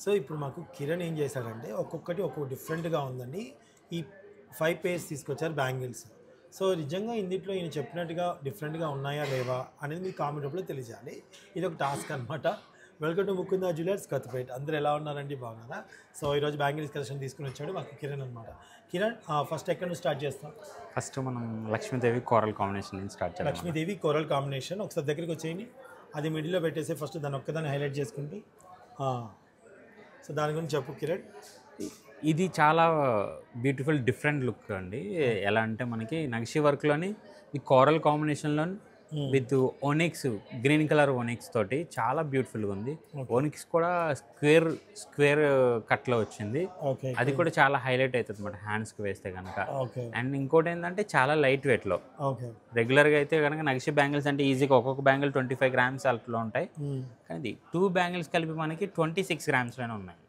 So ఇప్పుడు మాకు కిరణ్ ఏం చేశాడంటే ఒక్కొక్కటి ఒక్కొక్క డిఫరెంట్గా ఉందండి. ఈ 5 పేర్స్ తీసుకొచ్చారు బ్యాంగిల్స్. సో నిజంగా ఇందులో ఈయన చెప్పినట్టుగా డిఫరెంట్గా ఉన్నాయా లేవా అనేది మీ కామెంట్ రూపంలో తెలియజేయాలి. ఇది ఒక టాస్క్ అనమాట. Welcome to Mukunda jewellers Kothapeta. అందరూ ఎలా ఉన్నారండి, బాగున్నారా? సో ఈరోజు బ్యాంగిల్స్ కలెక్షన్ తీసుకుని వచ్చాడు మాకు కిరణ్ అనమాట. కిరణ్, ఫస్ట్ ఎక్కడ నుంచి స్టార్ట్ చేస్తాం? ఫస్ట్ మనం లక్ష్మీదేవి కోరల్ కాంబినేషన్ నుంచి స్టార్ట్ చేద్దాం. లక్ష్మీదేవి కోరల్ కాంబినేషన్ ఒకసారి దగ్గరికి వచ్చేయండి. అది మిడిల్లో పెట్టేసి ఫస్ట్ దాన్ని ఒక్కదాన్ని హైలైట్ చేసుకుంటూ సో దాని గురించి చెప్పు కిరణ్. ఇది చాలా బ్యూటిఫుల్ డిఫరెంట్ లుక్ అండి. ఎలా అంటే మనకి నక్షి వర్క్లోని ఈ కోరల్ కాంబినేషన్లో with onyx, green colour onyx తోటి చాలా బ్యూటిఫుల్గా ఉంది. ఓనిక్స్ కూడా స్క్వేర్ కట్లో వచ్చింది. అది కూడా చాలా హైలైట్ అవుతుంది అన్నమాట హ్యాండ్స్కి వేస్తే కనుక. అండ్ ఇంకోటి ఏంటంటే చాలా లైట్ వెయిట్లో. రెగ్యులర్గా అయితే కనుక నక్షి బ్యాంగిల్స్ అంటే ఈజీగా ఒక్కొక్క బ్యాంగిల్ 25 గ్రామ్స్ అట్లా ఉంటాయి. కానీ 2 బ్యాంగిల్స్ కలిపి మనకి 26 గ్రామ్స్లోనే ఉన్నాయి.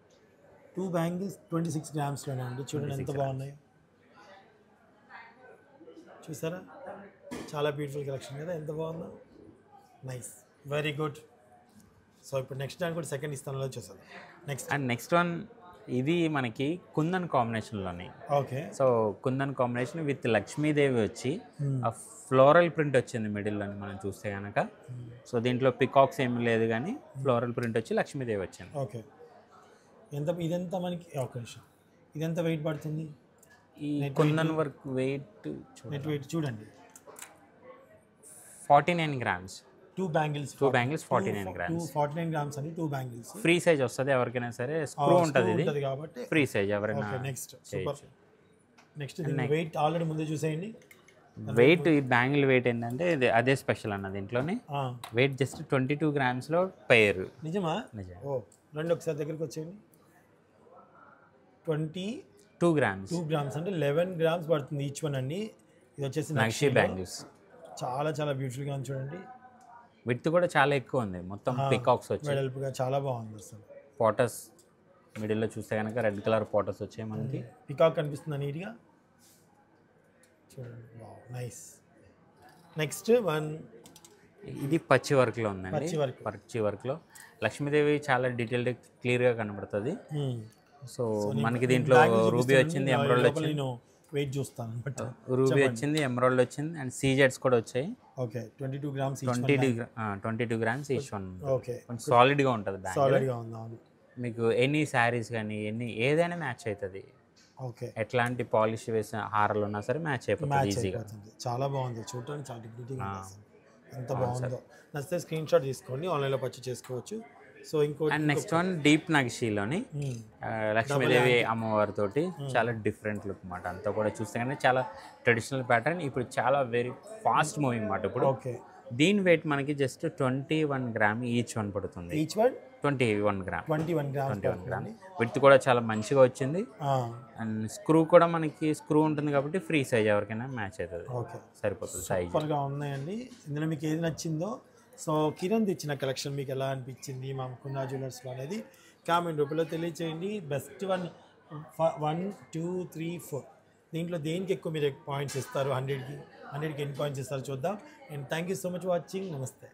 2 బ్యాంగిల్స్ 26 గ్రామ్స్లోనే అండి. చూడండి ఎంత బాగున్నాయి, చూసారా? చాలా బ్యూటిఫుల్ కలెక్షన్ కదా, ఎంత బాగుందో. Nice, very good. సో ఇప్పుడు నెక్స్ట్ దాన్ని కూడా సెకండ్ ఇస్తాను చూసాను. నెక్స్ట్ వన్ ఇది మనకి కుందన్ కాంబినేషన్లోని. Okay. So kundan combination with Lakshmidevi వచ్చి ఆ ఫ్లోరల్ ప్రింట్ వచ్చింది మిడిల్లోని మనం చూస్తే కనుక. సో దీంట్లో పికాక్స్ ఏమి లేదు కానీ ఫ్లోరల్ ప్రింట్ వచ్చి లక్ష్మీదేవి వచ్చింది. ఓకే. ఇదెంత మనకి ఒక నిమిషం, ఇదెంత వెయిట్ పడుతుంది? ఈ kundan work wait net weight చూడండి, 49 గ్రామ్స్. 2 bangles 49 grams. 49 గ్రామ్స్ అని 2 బ్యాంగిల్స్. ఫ్రీ సైజ్ వస్తుంది ఎవరికైనా సరే, స్క్రూ ఉంటుంది ఇది కాబట్టి ఫ్రీ సైజ్ ఎవరైనా. Next super. Next weight already ముందే చూసేయండి. వెయిట్ ఈ బ్యాంగిల్ వెయిట్ ఏంటంటే అదే స్పెషల్ అన్న దీంట్లోనే. వెయిట్ జస్ట్ 22 గ్రామ్స్లో పెయిర్. నిజమా? ఓ రెండు ఒకసారి దగ్గరికి వచ్చేయండి. 22 గ్రామ్స్. 2 గ్రామ్స్ అంటే 11 గ్రామ్స్ పడుతుంది ఈచ్ వన్ అండి. ఇది వచ్చేసి నక్షి బ్యాంగిల్స్. చాలా చాలా బ్యూటిఫుల్గా ఉంది చూడండి. విడ్త్ కూడా చాలా ఎక్కువ ఉంది, మొత్తం పికాక్స్ వచ్చాయి. వెడల్పుగా చాలా బాగుంది అసలు. పోటస్ మిడిల్లో చూస్తే కనుక రెడ్ కలర్ పోటస్ వచ్చాయి మనకి. పికాక్ కనిపిస్తుంది నీట్గా చూడండి. నైస్. నెక్స్ట్ వన్ ఇది పచ్చి వర్క్లో ఉందండి. పచ్చి వర్క్లో లక్ష్మీదేవి చాలా డీటెయిల్డ్ క్లియర్గా కనబడుతుంది. సో మనకి దీంట్లో రూబీ వచ్చింది, ఎమరాల్డ్ వచ్చింది. వెయిట్ చూస్తాను బట్ రూబీ వచ్చింది, ఎమరాల్డ్ వచ్చింది అండ్ సీజెడ్స్ కూడా వచ్చాయి. Okay. 22 grams 22 grams each one. Okay. సాలిడ్గా ఉంటుంది బ్యాగ్. సాలిడ్గా ఉంది. మీకు ఎనీ శారీస్ కానీ ఏదైనా మ్యాచ్ అవుతుంది. ఓకే. ఎట్లాంటి పాలిష్ వేసిన హారాలు ఉన్నా సరే మ్యాచ్ అయిపోతుంది ఈజీగా. చాలా బాగుంది చూడటానికి, చాలా డిగ్నిటీగా ఎంత బాగుందో. నచ్చితే స్క్రీన్ షాట్ తీసుకోండి, ఆన్లైన్లో పర్చేస్ చేసుకోవచ్చు. సో ఇంకోటి అండ్ నెక్స్ట్ వన్ డీప్ నక్షిలోని లక్ష్మీదేవి అమ్మవారితోటి చాలా డిఫరెంట్ లుక్ అన్నమాట. అంతా కూడా చూస్తే కానీ చాలా ట్రెడిషనల్ ప్యాటర్న్. ఇప్పుడు చాలా వెరీ ఫాస్ట్ మూవింగ్ అన్నమాట ఇప్పుడు. ఓకే. దీని వెయిట్ మనకి జస్ట్ 21 గ్రామ్ ఈచ్ వన్ పడుతుంది. Each one 21 gram. 21 gram. Width కూడా చాలా మంచిగా వచ్చింది. అండ్ స్క్రూ కూడా మనకి స్క్రూ ఉంటుంది కాబట్టి ఫ్రీ సైజ్ ఎవరికైనా మ్యాచ్ అవుతుంది. ఓకే, సరిపోతుంది సైజ్. సూపర్గా ఉన్నాయండి. ఇందులో మీకు ఏది నచ్చిందో, సో కిరణ్ తెచ్చిన కలెక్షన్ మీకు ఎలా అనిపించింది మా ముకుంద జ్యువెలర్స్లో అనేది కామెంట్ రూపంలో తెలియచేయండి. బెస్ట్ 1, 2, 3, 4 దీంట్లో దేనికి ఎక్కువ మీరు పాయింట్స్ ఇస్తారు? 100కి ఎన్ని పాయింట్స్ ఇస్తారో చూద్దాం. And thank you so much watching. నమస్తే.